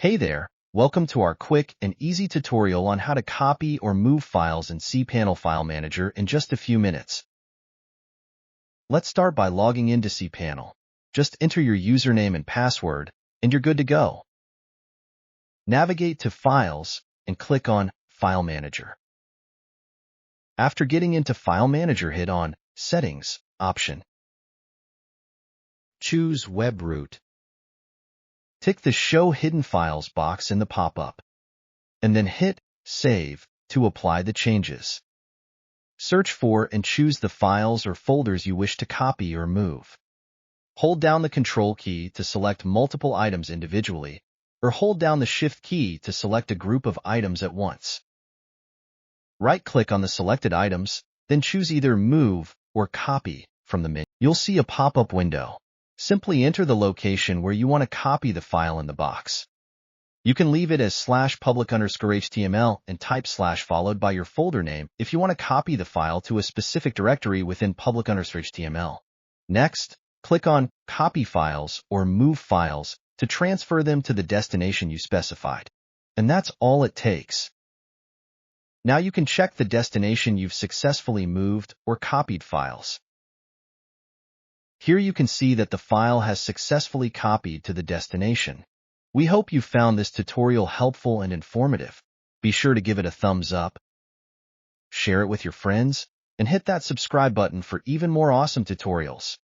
Hey there, welcome to our quick and easy tutorial on how to copy or move files in cPanel File Manager in just a few minutes. Let's start by logging into cPanel. Just enter your username and password, and you're good to go. Navigate to Files and click on File Manager. After getting into File Manager, hit on Settings option. Choose Web Root. Tick the Show Hidden Files box in the pop-up, and then hit Save to apply the changes. Search for and choose the files or folders you wish to copy or move. Hold down the Control key to select multiple items individually, or hold down the Shift key to select a group of items at once. Right-click on the selected items, then choose either Move or Copy from the menu. You'll see a pop-up window. Simply enter the location where you want to copy the file in the box. You can leave it as /public_HTML and type / followed by your folder name if you want to copy the file to a specific directory within public_HTML. Next, click on Copy Files or Move Files to transfer them to the destination you specified. And that's all it takes. Now you can check the destination you've successfully moved or copied files. Here you can see that the file has successfully copied to the destination. We hope you found this tutorial helpful and informative. Be sure to give it a thumbs up, share it with your friends, and hit that subscribe button for even more awesome tutorials.